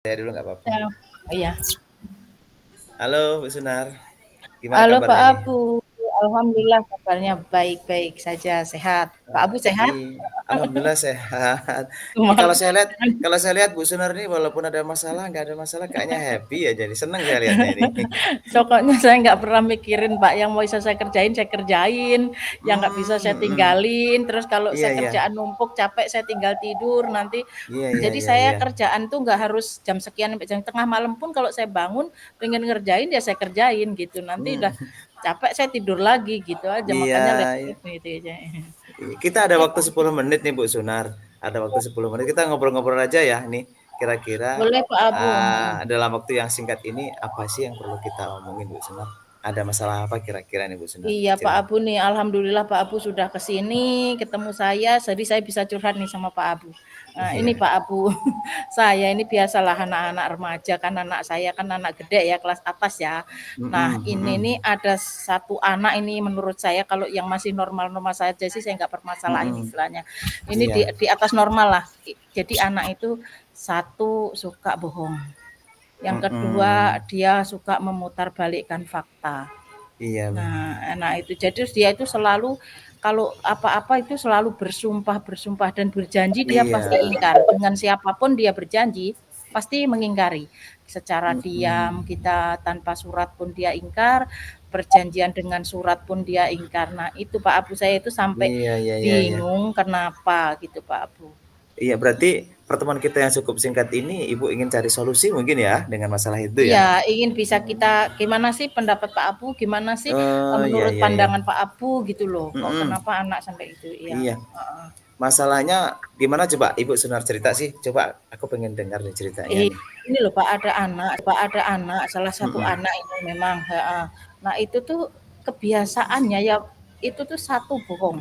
Saya dulu nggak apa-apa. Ya, iya. Halo Bu Sunar, gimana Halo Pak kabarnya nih? Abu, alhamdulillah kabarnya baik-baik saja, sehat. Pak Abu sehat? Alhamdulillah sehat. Ini Semangat. kalau saya lihat Bu Sunar nih walaupun ada masalah, nggak ada masalah kayaknya happy aja nih, seneng saya lihatnya ini. Pokoknya saya nggak pernah mikirin Pak, yang mau bisa saya kerjain, yang nggak bisa saya Mhm. tinggalin. Terus kalau Iya saya iya. kerjaan numpuk capek, saya tinggal tidur nanti. Iya iya Jadi iya saya iya. kerjaan tuh nggak harus jam sekian sampai jam tengah malam pun kalau saya bangun pengen ngerjain ya saya kerjain gitu. Nanti udah Mmm, capek saya tidur lagi gitu aja, iya, makanya iya. laptop gitu aja. Kita ada Ya waktu Pak, 10 menit nih Bu Sunar, ada waktu 10 menit, kita ngobrol-ngobrol aja ya nih, kira-kira, boleh Pak Abu. dalam waktu yang singkat ini apa sih yang perlu kita omongin Bu Sunar? Ada masalah apa kira-kira nih Bu Sunar? Iya Pak Cerita. Abu nih, alhamdulillah Pak Abu sudah ke sini, ketemu saya, jadi saya bisa curhat nih sama Pak Abu. Nah, ini Iya. Pak Abu, saya ini biasalah anak-anak remaja kan anak saya kan anak gede ya, kelas atas ya. Nah, Mhm ini nih mhm. ada satu anak ini menurut saya kalau yang masih normal-normal saja sih saya nggak permasalahin Mhm. istilahnya. Ini Iya. di atas normal lah. Jadi anak itu satu suka bohong. Yang kedua Mhm. dia suka memutarbalikkan fakta. Iya benar. Nah, anak itu. Jadi dia itu selalu kalau apa-apa itu selalu bersumpah dan berjanji dia Iya. pasti ingkar. Dengan siapapun dia berjanji, pasti mengingkari. Secara diam, Mhm. kita tanpa surat pun dia ingkar, perjanjian dengan surat pun dia ingkar. Nah, itu Pak Abu saya itu sampai Iya iya iya iya. bingung kenapa gitu Pak Abu. Iya berarti pertemuan kita yang cukup singkat ini Ibu ingin cari solusi mungkin ya dengan masalah itu ya? Iya, ingin bisa kita gimana sih pendapat Pak Abu, gimana sih, Oh, iya menurut iya iya. pandangan Pak Abu gitu loh, kok Mhm. kenapa anak sampai itu, iya, Iya. heeh. Masalahnya gimana coba Ibu Sunar cerita sih? Coba aku pengen dengar nih ceritanya nih. Ini loh Pak, ada anak, salah satu Mhm. anak ini memang heeh. Nah itu tuh kebiasaannya ya, itu tuh satu bohong.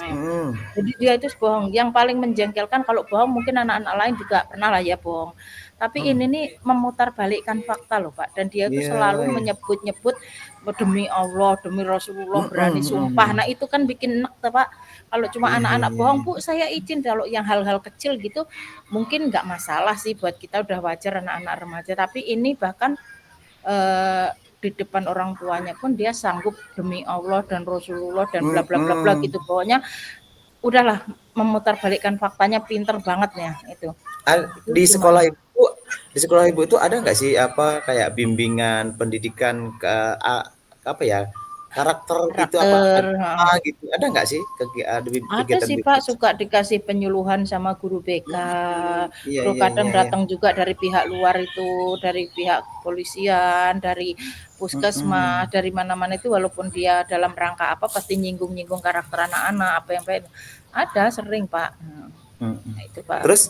Mhm. Jadi dia itu bohong, yang paling menjengkelkan kalau bohong mungkin anak-anak lain juga pernah lah ya bohong. Tapi ini Mhm. nih memutarbalikkan fakta loh Pak, dan dia itu Iya selalu iya. menyebut-nyebut demi Allah, demi Rasulullah Mhm berani mhm sumpah. Nah mhm. itu kan bikin enek tuh Pak. Kalau cuma Iya iya anak-anak iya bohong, iya. "Bu, saya izin." Kalau yang hal-hal kecil gitu mungkin nggak masalah sih buat kita udah wajar anak-anak remaja. Tapi ini bahkan eh, di depan orang tuanya pun dia sanggup demi Allah dan Rasulullah dan bla bla bla bla Mhm. gitu. Pokoknya udahlah memutarbalikkan faktanya pinter banget ya itu. Itu Di sekolah gimana? Ibu di sekolah Ibu itu ada nggak sih, apa, kayak bimbingan pendidikan apa ya, karakter gitu apa Karakter, agama heeh. gitu, ada nggak sih Ada kegiatan sih Pak, begitu? suka dikasih penyuluhan sama guru BK, Iya terus iya kadang iya iya. datang juga dari pihak luar itu, dari pihak kepolisian, dari puskesmas, Mhm. dari mana-mana itu walaupun dia dalam rangka apa pasti nyinggung-nyinggung karakter anak-anak, apa yang baik. Ada sering Pak. Mhm. Nah, itu Pak. Terus,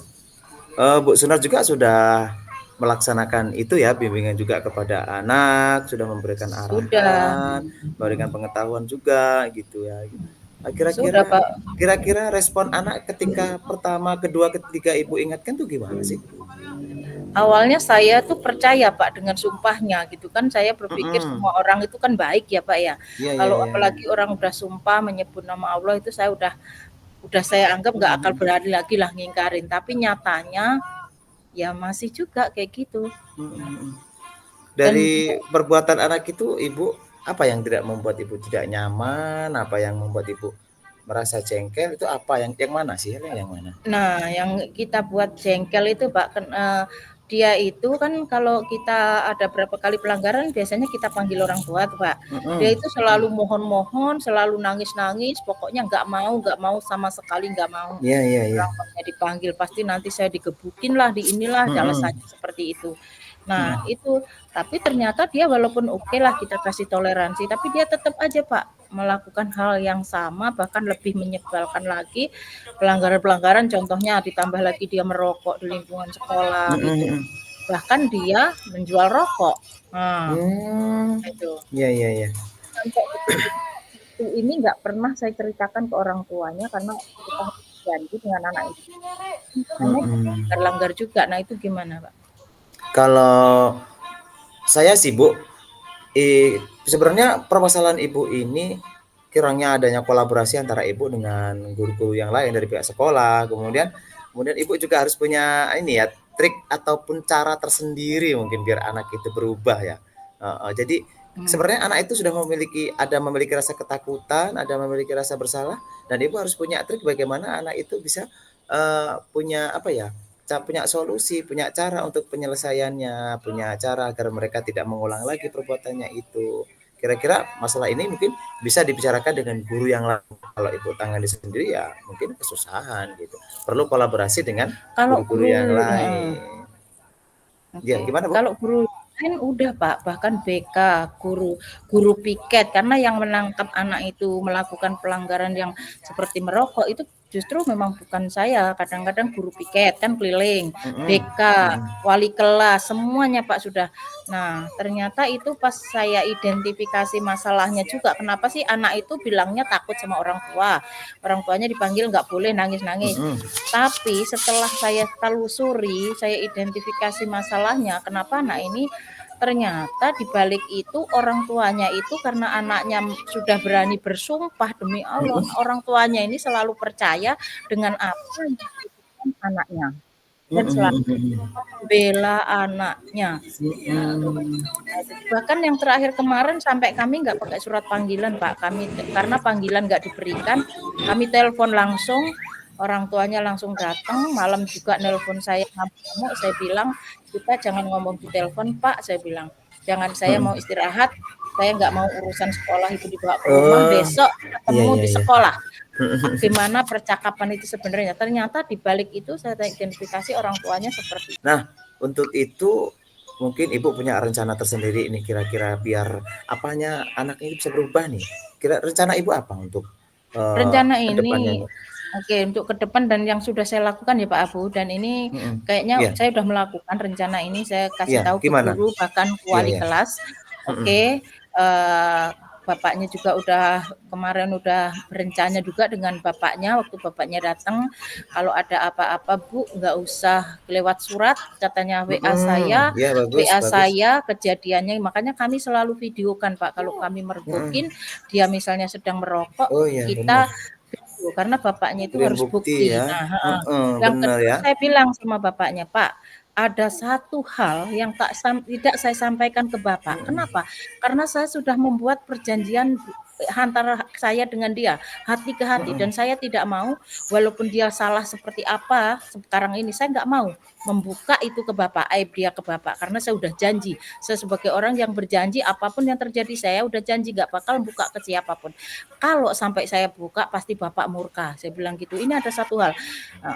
Bu Sunar juga sudah melaksanakan itu ya, bimbingan juga kepada anak, sudah memberikan Sudah, arahan, memberikan pengetahuan juga gitu ya. sudah Kira-kira Pak. kira-kira respon anak ketika pertama, kedua, ketiga Ibu ingatkan tuh gimana sih? Awalnya saya tuh percaya Pak dengan sumpahnya gitu kan, saya berpikir Mhm. semua orang itu kan baik ya Pak ya. Iya iya Kalau iya iya. apalagi orang udah sumpah menyebut nama Allah itu saya udah saya anggap nggak akan Mhm berani lagi lah ngingkarin. Tapi nyatanya ya masih juga kayak gitu. mhm mhm. Dan Dari perbuatan anak itu Ibu, apa yang tidak membuat Ibu tidak nyaman, apa yang membuat Ibu merasa jengkel itu apa yang mana sih? Yang mana? nah, yang kita buat jengkel itu Pak, dia itu kan kalau kita ada berapa kali pelanggaran biasanya kita panggil orang tua tuh Pak. Dia Mhm itu selalu mohon-mohon, selalu nangis-nangis, pokoknya nggak mau sama sekali nggak mau. iya iya iya. Orang tuanya dipanggil, pasti nanti saya digebukin lah, di inilah, Mhm alasannya seperti itu. Nah mhm. itu, tapi ternyata dia walaupun oke lah kita kasih toleransi, tapi dia tetap aja Pak melakukan hal yang sama, bahkan lebih menyebalkan lagi, pelanggaran-pelanggaran contohnya ditambah lagi dia merokok di lingkungan sekolah Mhm gitu, mhm. bahkan dia menjual rokok. Nah, Mmm, itu. iya iya iya. Sampai detik ini nggak pernah saya ceritakan ke orang tuanya karena kita janji dengan anak itu, hanya Mhm. langgar-langgar juga. Nah itu gimana Pak? Kalau saya sih Bu, sebenarnya permasalahan Ibu ini kurangnya adanya kolaborasi antara Ibu dengan guru-guru yang lain dari pihak sekolah, kemudian kemudian Ibu juga harus punya ini ya, trik ataupun cara tersendiri mungkin biar anak itu berubah ya. Jadi sebenarnya anak itu sudah memiliki rasa ketakutan, ada memiliki rasa bersalah, dan ibu harus punya trik bagaimana anak itu bisa punya apa ya, punya solusi, punya cara untuk penyelesaiannya, punya cara agar mereka tidak mengulang lagi perbuatannya itu. Kira-kira masalah ini mungkin bisa dibicarakan dengan guru yang lain. Kalau ibu tangani sendiri ya mungkin kesusahan gitu. Perlu kolaborasi dengan Kalau guru-guru yang guru lain. Ya, Oke, gimana Bu? kalau guru lain udah Pak, bahkan BK, guru piket, karena yang menangkap anak itu melakukan pelanggaran yang seperti merokok itu justru memang bukan saya, kadang-kadang guru piket kan keliling, BK, wali kelas, semuanya Pak sudah. Nah, ternyata itu pas saya identifikasi masalahnya juga, kenapa sih anak itu bilangnya takut sama orang tua, orang tuanya dipanggil nggak boleh nangis-nangis. Tapi setelah saya telusuri, saya identifikasi masalahnya, kenapa anak ini ternyata di balik itu orang tuanya itu karena anaknya sudah berani bersumpah demi Allah, orang tuanya ini selalu percaya dengan apa yang dikatakan anaknya dan selalu membela anaknya. Bahkan yang terakhir kemarin sampai kami nggak pakai surat panggilan Pak, karena panggilan nggak diberikan, kami telepon langsung. Orang tuanya langsung datang, malam juga nelpon saya ngamuk-ngamuk, saya bilang, "Kita jangan ngomong di telepon, Pak," saya bilang. "Jangan, saya mau istirahat, saya nggak mau urusan sekolah itu dibawa ke rumah, besok ketemu di sekolah." Gimana percakapan itu sebenarnya? Ternyata di balik itu saya identifikasi orang tuanya seperti itu. Nah, untuk itu mungkin Ibu punya rencana tersendiri ini kira-kira biar apanya anaknya itu bisa berubah nih. Rencana Ibu apa untuk Rencana ke depannya ini nih? Oke, untuk ke depan dan yang sudah saya lakukan ya Pak Abu, dan ini kayaknya Iya, saya sudah melakukan rencana ini, saya kasih iya, tahu ke gimana? guru, bahkan ke Iya, wali iya. kelas. Oke, bapaknya juga kemarin udah berencana juga dengan bapaknya, waktu bapaknya datang, kalau ada apa-apa Bu, nggak usah lewat surat, katanya Iya, bagus, WA bagus. saya kejadiannya, makanya kami selalu videokan Pak, kalau kami mergokin, dia misalnya sedang merokok, Oh iya, benar. kita karena bapaknya itu Kirim harus bukti bukti. ya. Nah, yang Benar kedua ya. saya bilang sama bapaknya, "Pak, ada satu hal yang tidak saya sampaikan ke Bapak. Kenapa? Karena saya sudah membuat perjanjian antara saya dengan dia, hati ke hati, dan saya tidak mau walaupun dia salah seperti apa sekarang ini, saya nggak mau membuka itu ke Bapak, aib dia ke Bapak, karena saya udah janji. Saya sebagai orang yang berjanji apapun yang terjadi, saya udah janji nggak bakal buka ke siapapun. Kalau sampai saya buka pasti Bapak murka." Saya bilang gitu. Ini ada satu hal.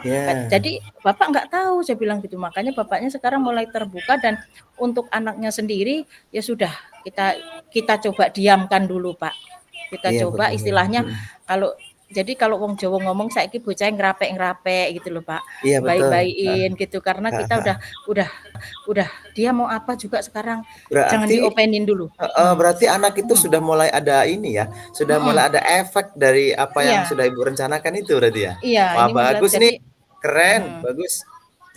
Ya, Jadi Bapak nggak tahu, saya bilang gitu. Makanya bapaknya sekarang mulai terbuka, dan untuk anaknya sendiri ya sudah kita kita coba diamkan dulu Pak. Kita iya coba betul. istilahnya kalau wong Jawa ngomong saiki bocah ngrapek-ngrapek gitu loh Pak. Iya betul. Baik-baikin gitu karena kita udah dia mau apa juga sekarang jangan Berarti diopenin dulu. Hmm. berarti anak itu Hmm. sudah mulai ada ini ya, sudah Hmm. mulai ada efek dari apa yang Iya, sudah Ibu rencanakan itu berarti ya? iya Wah ini modal bagus jadi nih, keren, hmm, bagus.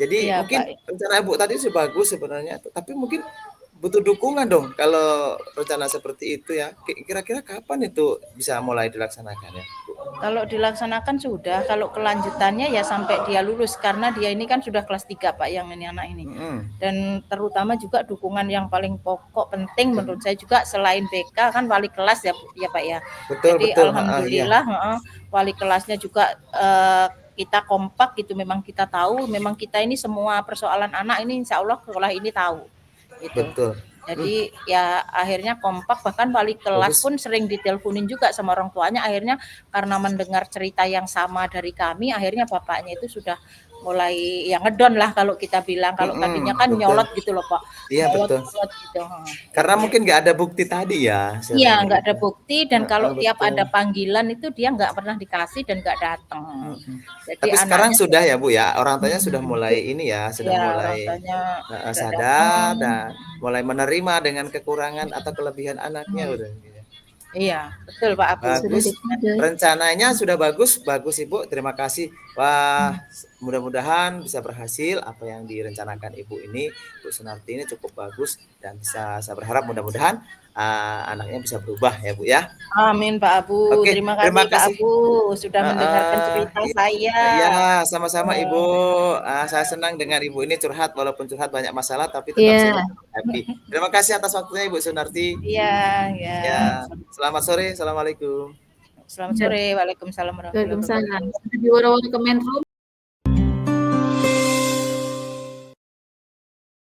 Jadi iya mungkin Pak. rencana Ibu tadi sudah bagus sebenarnya, tapi mungkin butuh dukungan dong kalau rencana seperti itu ya. Kira-kira kapan itu bisa mulai dilaksanakan ya? Kalau dilaksanakan sudah, kalau kelanjutannya ya sampai dia lulus karena dia ini kan sudah kelas 3 Pak yang ini anak ini. Dan terutama juga dukungan yang paling pokok penting menurut saya juga selain BK kan wali kelas ya Pak ya. Betul Jadi betul, iya. alhamdulillah wali kelasnya juga kita kompak gitu, memang kita tahu memang kita ini semua persoalan anak ini insya Allah sekolah ini tahu itu. Betul. Jadi ya akhirnya kompak, bahkan wali kelas Bagus. pun sering diteleponin juga sama orang tuanya, akhirnya karena mendengar cerita yang sama dari kami, akhirnya bapaknya itu sudah mulai ya ngedon lah kalau kita bilang, kalau tadinya kan Betul. nyolot gitu loh Pak, Iya betul. nyolot gitu. Karena mungkin nggak ada bukti tadi ya, Iya istilahnya nggak ada gitu. bukti, dan kalau tiap Betul. ada panggilan itu dia nggak pernah dikasih dan nggak datang. Jadi Tapi sekarang anaknya sudah ya Bu ya, orang tuanya sudah mulai ini ya, sudah ya orang mulai tuanya udah datang. sadar dan mulai menerima dengan kekurangan atau kelebihan anaknya udah gitu ya. Iya, betul Pak Abu. Sudah Bagus. dikode. Rencananya sudah bagus, bagus Ibu. Terima kasih. Wah, mudah-mudahan bisa berhasil apa yang direncanakan Ibu ini, Bu Sunarti ini cukup bagus dan saya berharap mudah-mudahan anaknya bisa berubah ya Bu ya. Amin Pak Abu. Oke, Terima terima kasih Pak kasih. Abu sudah mendengarkan cerita saya. Iya, sama-sama Ibu. Saya senang dengan Ibu ini curhat, walaupun curhat banyak masalah, tapi tetap Iya. senyum, happy. Terima kasih atas waktunya Ibu Sunarti. Iya, ya. Ya, selamat sore. Assalamualaikum. Selamat sore. Waalaikumsalam warahmatullahi wabarakatuh. Waalaikumsalam. Di Woro-Woro Kemenlu